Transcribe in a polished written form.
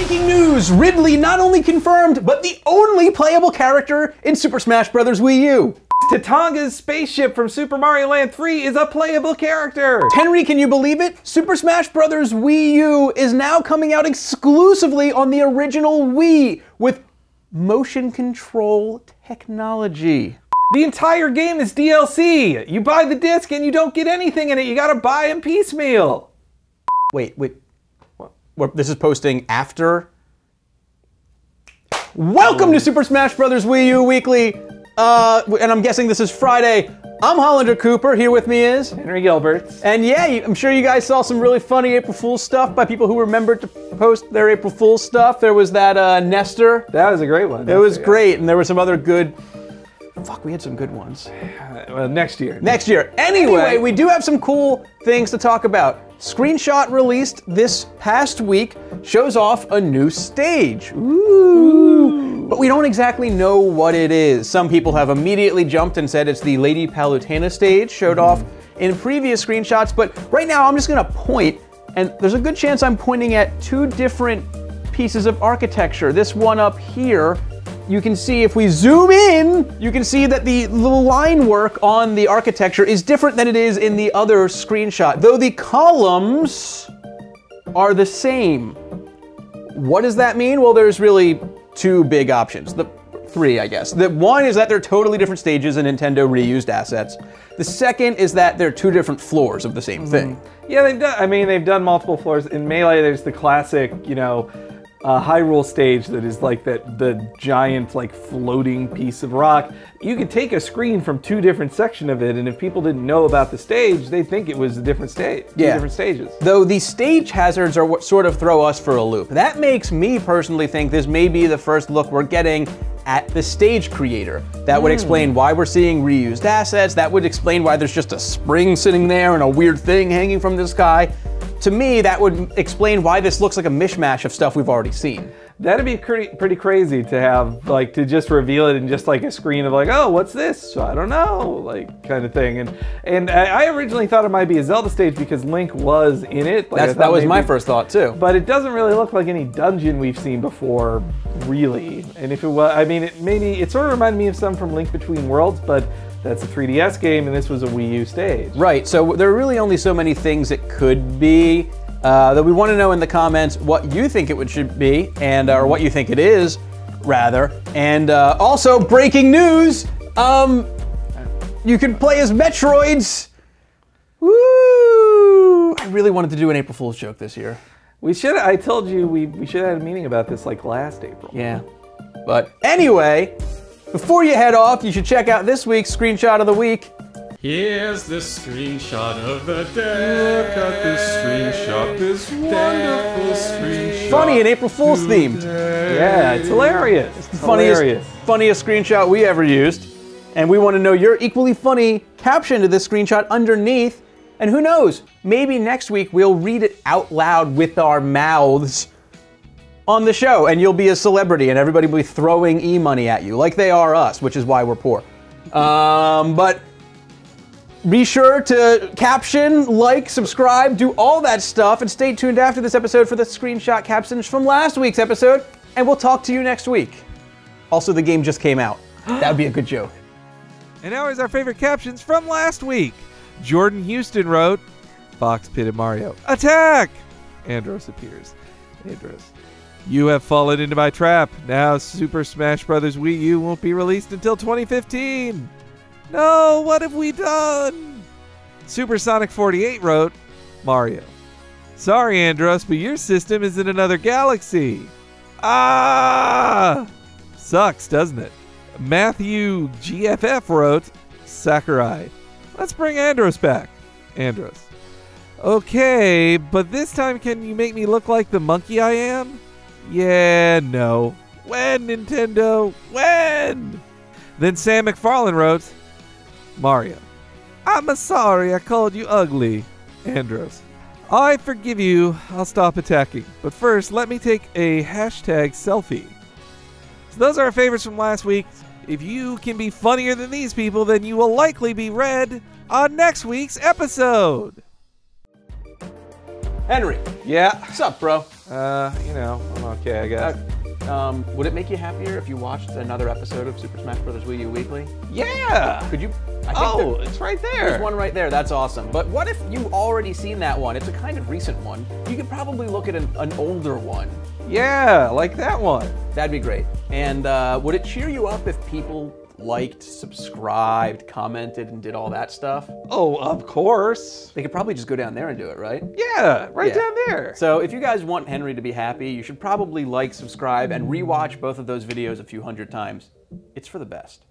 Breaking news! Ridley not only confirmed, but the only playable character in Super Smash Bros. Wii U. Tatanga's spaceship from Super Mario Land 3 is a playable character! Henry, can you believe it? Super Smash Bros. Wii U is now coming out exclusively on the original Wii with motion control technology. The entire game is DLC! You buy the disc and you don't get anything in it, you gotta buy them piecemeal! Wait. This is posting after? Welcome to Super Smash Bros. Wii U Weekly! And I'm guessing this is Friday. I'm Hollander Cooper, here with me is... Henry Gilbert. And yeah, I'm sure you guys saw some really funny April Fool's stuff by people who remembered to post their April Fool's stuff. There was that Nestor. That was a great one. It was great, and there were some other good... Fuck, we had some good ones. Well, next year. Next year. Anyway, we do have some cool things to talk about. Screenshot released this past week shows off a new stage. Ooh. But we don't exactly know what it is. Some people have immediately jumped and said it's the Lady Palutena stage, showed off in previous screenshots, but right now I'm just gonna point, and there's a good chance I'm pointing at two different pieces of architecture. This one up here, you can see if we zoom in, you can see that the line work on the architecture is different than it is in the other screenshot, though the columns are the same. What does that mean? Well, there's really two big options. Three, I guess. The one is that they're totally different stages and Nintendo reused assets. The second is that they're two different floors of the same thing. Yeah, they've done multiple floors. In Melee, there's the classic, Hyrule stage that is like the giant, floating piece of rock. You could take a screen from two different sections of it, and if people didn't know about the stage, they'd think it was a different stage. Two different stages. Though the stage hazards are what sort of throw us for a loop. That makes me personally think this may be the first look we're getting at the stage creator. That would explain why we're seeing reused assets. That would explain why there's just a spring sitting there and a weird thing hanging from the sky. To me, that would explain why this looks like a mishmash of stuff we've already seen. That'd be pretty crazy to have, to just reveal it in just a screen of oh, what's this? I don't know, kind of thing. And I originally thought it might be a Zelda stage because Link was in it. That was my first thought too. But it doesn't really look like any dungeon we've seen before, really. And if it was, it sort of reminded me of some from Link Between Worlds, but that's a 3DS game, and this was a Wii U stage. Right, so there are really only so many things it could be. That we want to know in the comments what you think it should be, and or what you think it is, rather. And also, breaking news, you can play as Metroids. Woo! I really wanted to do an April Fool's joke this year. I told you we should have had a meeting about this last April. Yeah, but anyway, before you head off, you should check out this week's Screenshot of the Week. Here's the screenshot of the day. Look at this screenshot, this wonderful screenshot. Funny and April Fool's themed. Yeah, it's hilarious. It's the funniest screenshot we ever used. And we want to know your equally funny caption to this screenshot underneath. And who knows, maybe next week we'll read it out loud with our mouths on the show, and you'll be a celebrity and everybody will be throwing e-money at you, like they are us, which is why we're poor. But be sure to caption, like, subscribe, do all that stuff, and stay tuned after this episode for the screenshot captions from last week's episode, and we'll talk to you next week. Also, the game just came out. That would be a good joke. And now is our favorite captions from last week. Jordan Houston wrote, Fox pitted Mario. Attack! Andros appears. Andros. You have fallen into my trap. Now Super Smash Bros. Wii U won't be released until 2015. No, what have we done? Supersonic 48 wrote, Mario. Sorry, Andros, but your system is in another galaxy. Ah! Sucks, doesn't it? Matthew GFF wrote, Sakurai. Let's bring Andros back. Andros. Okay, but this time can you make me look like the monkey I am? Yeah, no. When, Nintendo? When? Then Sam McFarlane wrote, Mario. I'm sorry I called you ugly. Andros. I forgive you. I'll stop attacking. But first, let me take a hashtag selfie. So those are our favorites from last week. If you can be funnier than these people, then you will likely be read on next week's episode. Henry, Yeah. what's up, bro? You know, I'm okay, I guess. Would it make you happier if you watched another episode of Super Smash Bros. Wii U Weekly? Yeah. Could you? Oh, it's right there. There's one right there. That's awesome. But what if you already seen that one? It's a kind of recent one. You could probably look at an older one. Yeah, like that one. That'd be great. And would it cheer you up if people liked, subscribed, commented, and did all that stuff? Oh, of course. They could probably just go down there and do it, right? Yeah, right Yeah. down there. So if you guys want Henry to be happy, you should probably like, subscribe, and rewatch both of those videos a few hundred times. It's for the best.